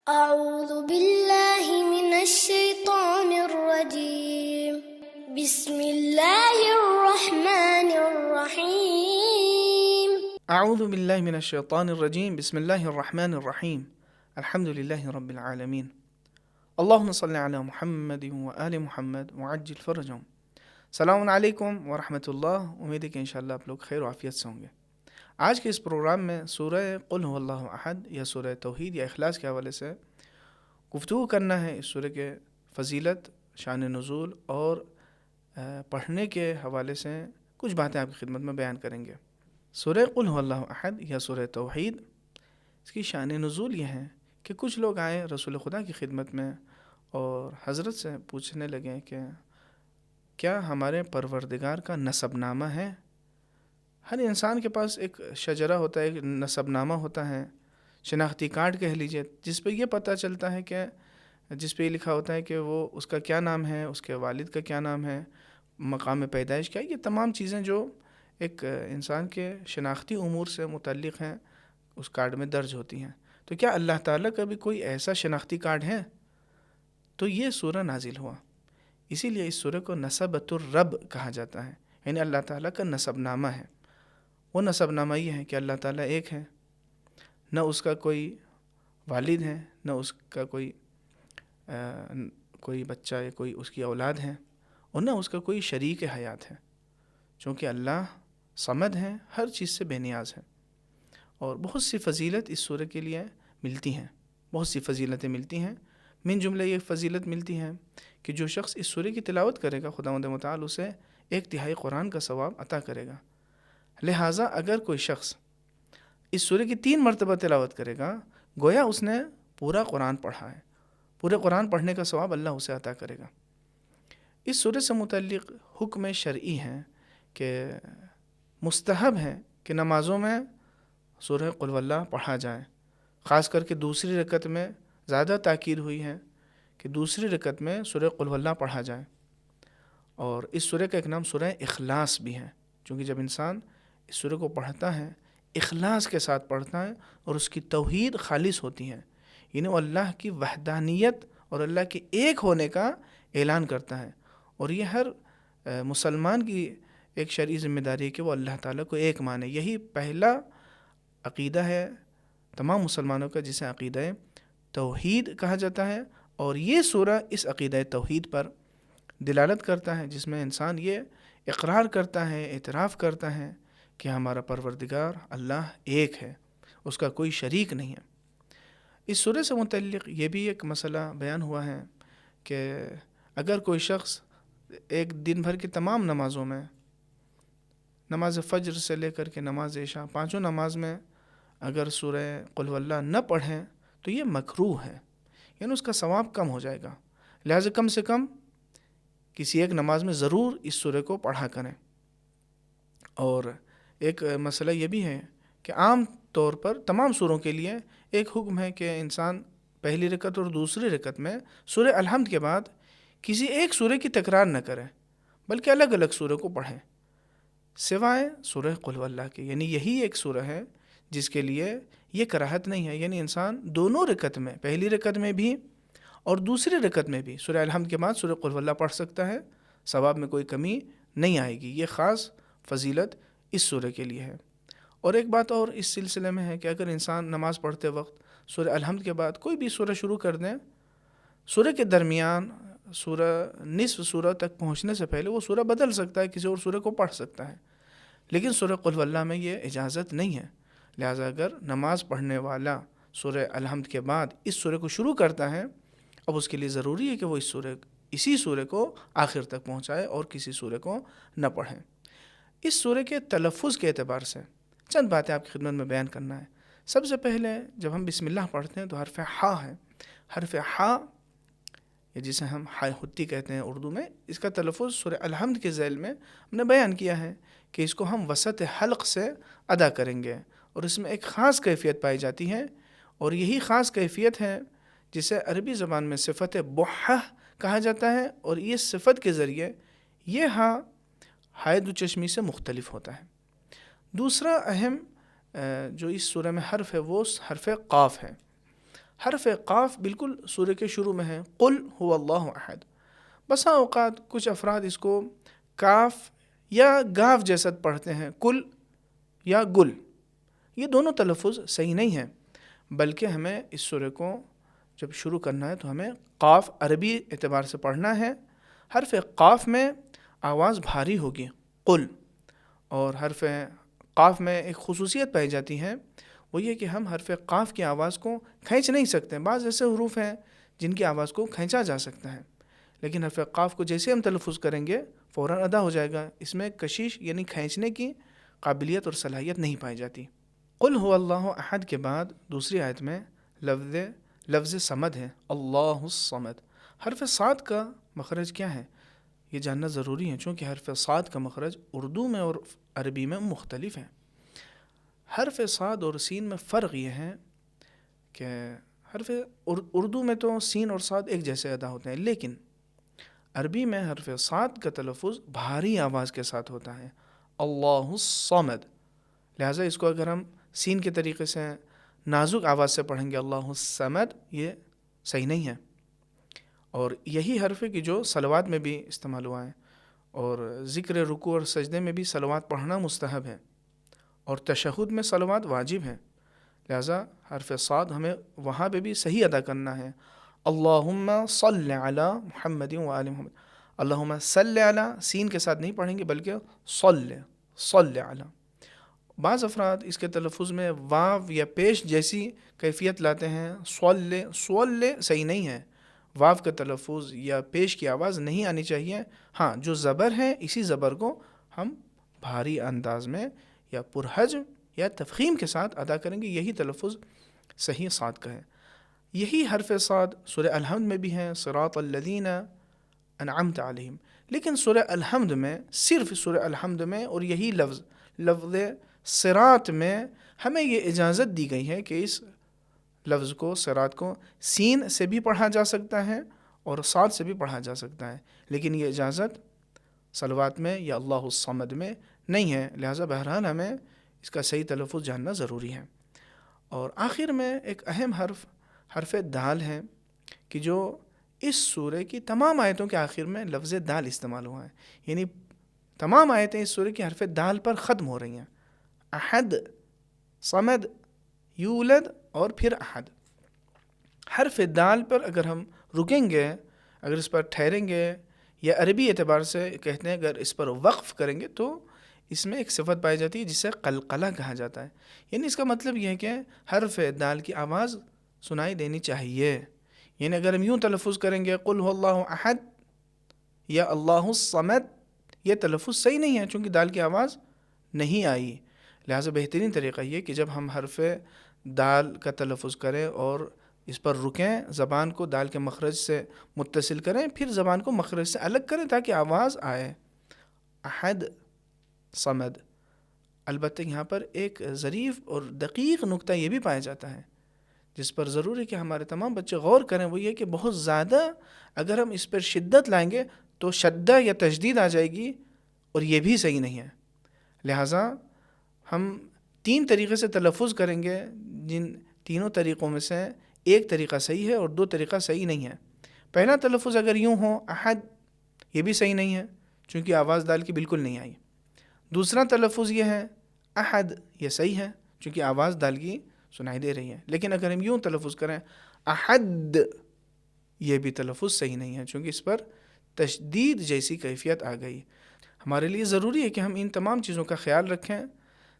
أعوذ بالله من الشيطان الرجيم بسم الله الرحمن الرحيم اعوذ باللہ من الشیطان الرجیم بسم اللہ الرحمن الرحیم الحمد للہ رب العالمین اللہم صلی علی محمد وآل محمد وعجل فرجهم۔ السلام علیکم ورحمۃ اللہ۔ امید ہے کہ انشاءاللہ آپ لوگ خیر و عافیت سے ہوں گے۔ آج کے اس پروگرام میں سورہ قل هو اللہ احد یا سورہ توحید یا اخلاص کے حوالے سے گفتگو کرنا ہے۔ اس سورہ کے فضیلت، شان نزول اور پڑھنے کے حوالے سے کچھ باتیں آپ کی خدمت میں بیان کریں گے۔ سورہ قل هو اللہ احد یا سورہ توحید، اس کی شان نزول یہ ہے کہ کچھ لوگ آئے رسول خدا کی خدمت میں اور حضرت سے پوچھنے لگے کہ کیا ہمارے پروردگار کا نسب نامہ ہے؟ ہر انسان کے پاس ایک شجرہ ہوتا ہے، ایک نسب نامہ ہوتا ہے، شناختی کارڈ کہہ لیجئے، جس پہ یہ پتہ چلتا ہے کہ جس پہ یہ لکھا ہوتا ہے کہ وہ اس کا کیا نام ہے، اس کے والد کا کیا نام ہے، مقام پیدائش کیا ہے۔ یہ تمام چیزیں جو ایک انسان کے شناختی امور سے متعلق ہیں اس کارڈ میں درج ہوتی ہیں۔ تو کیا اللہ تعالیٰ کا بھی کوئی ایسا شناختی کارڈ ہے؟ تو یہ سورہ نازل ہوا، اسی لیے اس سورہ کو نسبۃ الرب کہا جاتا ہے، یعنی اللہ تعالیٰ کا نسب نامہ ہے۔ وہ نسب نامہ یہ ہے کہ اللہ تعالیٰ ایک ہے، نہ اس کا کوئی والد ہے، نہ اس کا کوئی بچہ یا کوئی اس کی اولاد ہے، اور نہ اس کا کوئی شریک حیات ہے، چونکہ اللہ صمد ہے، ہر چیز سے بے نیاز ہے۔ اور بہت سی فضیلت اس سورہ کے لیے ملتی ہیں، بہت سی فضیلتیں ملتی ہیں۔ من جملہ یہ فضیلت ملتی ہے کہ جو شخص اس سورہ کی تلاوت کرے گا خداوند متعال اسے 1/3 قرآن کا ثواب عطا کرے گا۔ لہٰذا اگر کوئی شخص اس سورہ کی 3 مرتبہ تلاوت کرے گا، گویا اس نے پورا قرآن پڑھا ہے، پورے قرآن پڑھنے کا ثواب اللہ اسے عطا کرے گا۔ اس سورہ سے متعلق حکم شرعی ہیں کہ مستحب ہے کہ نمازوں میں سورہ قل هو اللہ پڑھا جائے، خاص کر کے دوسری رکعت میں زیادہ تاکید ہوئی ہے کہ دوسری رکعت میں سورہ قل هو اللہ پڑھا جائے۔ اور اس سورہ کا ایک نام سورہ اخلاص بھی ہے، چونکہ جب انسان اس سورہ کو پڑھتا ہے اخلاص کے ساتھ پڑھتا ہے اور اس کی توحید خالص ہوتی ہے، یعنی وہ اللہ کی وحدانیت اور اللہ کے ایک ہونے کا اعلان کرتا ہے۔ اور یہ ہر مسلمان کی ایک شرعی ذمہ داری ہے کہ وہ اللہ تعالیٰ کو ایک مانے۔ یہی پہلا عقیدہ ہے تمام مسلمانوں کا، جسے عقیدہ توحید کہا جاتا ہے، اور یہ سورہ اس عقیدہ توحید پر دلالت کرتا ہے، جس میں انسان یہ اقرار کرتا ہے، اعتراف کرتا ہے کہ ہمارا پروردگار اللہ ایک ہے، اس کا کوئی شریک نہیں ہے۔ اس سورہ سے متعلق یہ بھی ایک مسئلہ بیان ہوا ہے کہ اگر کوئی شخص ایک دن بھر کی تمام نمازوں میں، نماز فجر سے لے کر کے نماز عشاء، 5 نماز میں اگر سورہ قل هو اللہ نہ پڑھیں تو یہ مکروہ ہے، یعنی اس کا ثواب کم ہو جائے گا۔ لہٰذا کم سے کم کسی ایک نماز میں ضرور اس سورہ کو پڑھا کریں۔ اور ایک مسئلہ یہ بھی ہے کہ عام طور پر تمام سوروں کے لیے ایک حکم ہے کہ انسان پہلی رکعت اور دوسری رکعت میں سورہ الحمد کے بعد کسی ایک سورہ کی تکرار نہ کرے، بلکہ الگ الگ سورہ کو پڑھیں، سوائے سورہ قل هو اللہ کے۔ یعنی یہی ایک سورہ ہے جس کے لیے یہ کراہت نہیں ہے، یعنی انسان دونوں رکعت میں، پہلی رکعت میں بھی اور دوسری رکعت میں بھی سورہ الحمد کے بعد سورہ قل هو اللہ پڑھ سکتا ہے، ثواب میں کوئی کمی نہیں آئے گی۔ یہ خاص فضیلت اس سورہ کے لیے ہے۔ اور ایک بات اور اس سلسلے میں ہے کہ اگر انسان نماز پڑھتے وقت سورہ الحمد کے بعد کوئی بھی سورہ شروع کر دیں، سورہ کے درمیان سورہ نصف سورہ تک پہنچنے سے پہلے وہ سورہ بدل سکتا ہے، کسی اور سورہ کو پڑھ سکتا ہے، لیکن سورہ قل هو اللہ میں یہ اجازت نہیں ہے۔ لہٰذا اگر نماز پڑھنے والا سورہ الحمد کے بعد اس سورہ کو شروع کرتا ہے، اب اس کے لیے ضروری ہے کہ وہ اسی سورہ کو آخر تک پہنچائے اور کسی سورہ کو نہ پڑھیں۔ اس سورہ کے تلفظ کے اعتبار سے چند باتیں آپ کی خدمت میں بیان کرنا ہے۔ سب سے پہلے جب ہم بسم اللہ پڑھتے ہیں تو حرف ہا ہے، حرف ہا جسے ہم ہائے حتی کہتے ہیں اردو میں، اس کا تلفظ سورہ الحمد کے ذیل میں ہم نے بیان کیا ہے کہ اس کو ہم وسط حلق سے ادا کریں گے، اور اس میں ایک خاص کیفیت پائی جاتی ہے، اور یہی خاص کیفیت ہے جسے عربی زبان میں صفت بحہ کہا جاتا ہے، اور یہ صفت کے ذریعے یہ ہاں ہائے دو چشمی سے مختلف ہوتا ہے۔ دوسرا اہم جو اس سورہ میں حرف ہے وہ حرف قاف ہے۔ حرف قاف بالکل سورہ کے شروع میں ہے، قل هو اللہ احد۔ بسا اوقات کچھ افراد اس کو کاف یا گاف جیسا پڑھتے ہیں، کل یا گل، یہ دونوں تلفظ صحیح نہیں ہیں، بلکہ ہمیں اس سورہ کو جب شروع کرنا ہے تو ہمیں قاف عربی اعتبار سے پڑھنا ہے۔ حرف قاف میں آواز بھاری ہوگی، قل، اور حرف قاف میں ایک خصوصیت پائی جاتی ہے، وہ یہ کہ ہم حرف قاف کی آواز کو کھینچ نہیں سکتے۔ بعض ایسے حروف ہیں جن کی آواز کو کھینچا جا سکتا ہے، لیکن حرف قاف کو جیسے ہم تلفظ کریں گے فوراً ادا ہو جائے گا، اس میں کشش یعنی کھینچنے کی قابلیت اور صلاحیت نہیں پائی جاتی۔ قل هو اللہ احد کے بعد دوسری آیت میں لفظ صمد ہے، اللہ الصمد۔ حرف صاد کا مخرج کیا ہے یہ جاننا ضروری ہے، چونکہ حرف صاد کا مخرج اردو میں اور عربی میں مختلف ہے۔ حرف صاد اور سین میں فرق یہ ہے کہ حرف اردو میں تو سین اور صاد ایک جیسے ادا ہوتے ہیں، لیکن عربی میں حرف صاد کا تلفظ بھاری آواز کے ساتھ ہوتا ہے، اللہ الصمد۔ لہٰذا اس کو اگر ہم سین کے طریقے سے نازک آواز سے پڑھیں گے اللہ الصمد، یہ صحیح نہیں ہے۔ اور یہی حرف ہے کہ جو صلوات میں بھی استعمال ہوا ہے، اور ذکر رکوع اور سجدے میں بھی صلوات پڑھنا مستحب ہے، اور تشہد میں صلوات واجب ہے۔ لہٰذا حرف صاد ہمیں وہاں پہ بھی صحیح ادا کرنا ہے، اللہم صل علی محمد و آل محمد۔ اللہم صل علی سین کے ساتھ نہیں پڑھیں گے بلکہ صل علی۔ بعض افراد اس کے تلفظ میں واو یا پیش جیسی کیفیت لاتے ہیں، صل صحیح نہیں ہے، واو کا تلفظ یا پیش کی آواز نہیں آنی چاہیے۔ ہاں جو زبر ہے اسی زبر کو ہم بھاری انداز میں یا پرحجم یا تفخیم کے ساتھ ادا کریں گے، یہی تلفظ صحیح صاد کا ہے۔ یہی حرف صاد سورہ الحمد میں بھی ہے، صراط الذین انعمت علیہم، لیکن سورہ الحمد میں، صرف سورہ الحمد میں اور یہی لفظ صراط میں ہمیں یہ اجازت دی گئی ہے کہ اس لفظ کو، صراط کو، سین سے بھی پڑھا جا سکتا ہے اور صاد سے بھی پڑھا جا سکتا ہے، لیکن یہ اجازت صلوات میں یا اللہ الصمد میں نہیں ہے۔ لہٰذا بہرحال ہمیں اس کا صحیح تلفظ جاننا ضروری ہے۔ اور آخر میں ایک اہم حرف دال ہے کہ جو اس سورہ کی تمام آیتوں کے آخر میں لفظ دال استعمال ہوا ہے، یعنی تمام آیتیں اس سورہ کی حرف دال پر ختم ہو رہی ہیں، احد، صمد، یولد اور پھر احد۔ حرف دال پر اگر ہم رکیں گے، اگر اس پر ٹھہریں گے، یا عربی اعتبار سے کہتے ہیں اگر اس پر وقف کریں گے تو اس میں ایک صفت پائی جاتی ہے جسے قلقلہ کہا جاتا ہے، یعنی اس کا مطلب یہ ہے کہ حرف دال کی آواز سنائی دینی چاہیے۔ یعنی اگر ہم یوں تلفظ کریں گے قل هو اللہ احد یا اللہ الصمد، یہ تلفظ صحیح نہیں ہے چونکہ دال کی آواز نہیں آئی۔ لہٰذا بہترین طریقہ یہ کہ جب ہم حرف دال کا تلفظ کریں اور اس پر رکیں، زبان کو دال کے مخرج سے متصل کریں، پھر زبان کو مخرج سے الگ کریں تاکہ آواز آئے، احد، صمد۔ البتہ یہاں پر ایک ظریف اور دقیق نکتہ یہ بھی پایا جاتا ہے جس پر ضروری کہ ہمارے تمام بچے غور کریں، وہ یہ کہ بہت زیادہ اگر ہم اس پر شدت لائیں گے تو شدہ یا تشدید آ جائے گی، اور یہ بھی صحیح نہیں ہے۔ لہٰذا ہم 3 طریقے سے تلفظ کریں گے، جن تینوں طریقوں میں سے ایک طریقہ صحیح ہے اور 2 طریقہ صحیح نہیں ہے۔ پہلا تلفظ اگر یوں ہو احد، یہ بھی صحیح نہیں ہے چونکہ آواز دال کی بالکل نہیں آئی۔ دوسرا تلفظ یہ ہے احد، یہ صحیح ہے چونکہ آواز دال کی سنائی دے رہی ہے، لیکن اگر ہم یوں تلفظ کریں احد، یہ بھی تلفظ صحیح نہیں ہے چونکہ اس پر تشدید جیسی کیفیت آ گئی۔ ہمارے لیے ضروری ہے کہ ہم ان تمام چیزوں کا خیال رکھیں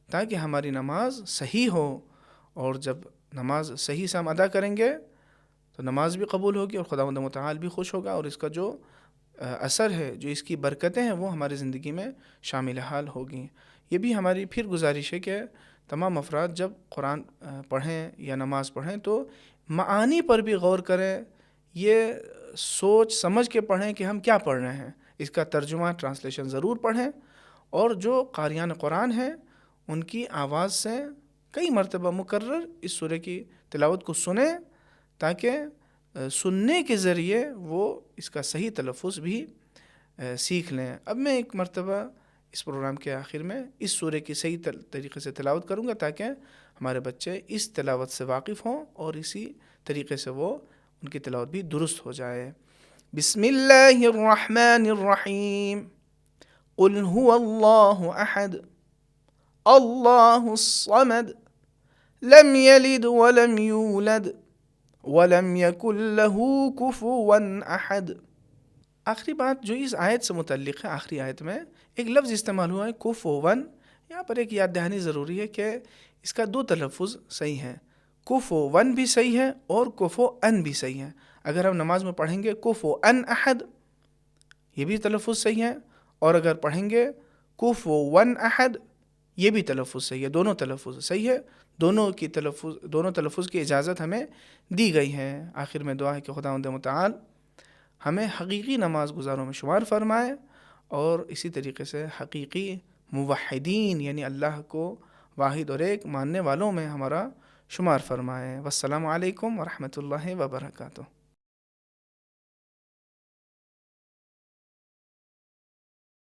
تاکہ ہماری نماز صحیح ہو، اور جب نماز صحیح سے ہم ادا کریں گے تو نماز بھی قبول ہوگی اور خداوند متعال بھی خوش ہوگا، اور اس کا جو اثر ہے، جو اس کی برکتیں ہیں، وہ ہماری زندگی میں شامل حال ہوگی۔ یہ بھی ہماری پھر گزارش ہے کہ تمام افراد جب قرآن پڑھیں یا نماز پڑھیں تو معانی پر بھی غور کریں، یہ سوچ سمجھ کے پڑھیں کہ ہم کیا پڑھ رہے ہیں، اس کا ترجمہ، ٹرانسلیشن ضرور پڑھیں، اور جو قاریان قرآن ہیں ان کی آواز سے کئی مرتبہ مکرر اس سورہ کی تلاوت کو سنیں تاکہ سننے کے ذریعے وہ اس کا صحیح تلفظ بھی سیکھ لیں۔ اب میں ایک مرتبہ اس پروگرام کے آخر میں اس سورہ کی صحیح طریقے سے تلاوت کروں گا تاکہ ہمارے بچے اس تلاوت سے واقف ہوں اور اسی طریقے سے وہ ان کی تلاوت بھی درست ہو جائے۔ بسم اللہ الرحمن الرحیم، قل هو اللہ احد اللہ الصمد لم یلد ولم یولد ولم یکن لہ کفوا احد۔ آخری بات جو اس آیت سے متعلق ہے، آخری آیت میں ایک لفظ استعمال ہوا ہے کفون۔ یہاں پر ایک یاد دہانی ضروری ہے کہ اس کا 2 تلفظ صحیح ہیں، کفون بھی صحیح ہے اور کفؤن بھی صحیح ہے۔ اگر ہم نماز میں پڑھیں گے کفؤن احد، یہ بھی تلفظ صحیح ہے، اور اگر پڑھیں گے کفون احد، یہ بھی تلفظ صحیح ہے، دونوں تلفظ صحیح ہے، دونوں تلفظ کی اجازت ہمیں دی گئی ہے۔ آخر میں دعا ہے کہ خداوند متعال ہمیں حقیقی نماز گزاروں میں شمار فرمائے، اور اسی طریقے سے حقیقی موحدین یعنی اللہ کو واحد اور ایک ماننے والوں میں ہمارا شمار فرمائے۔ والسلام علیکم ورحمۃ اللہ وبرکاتہ۔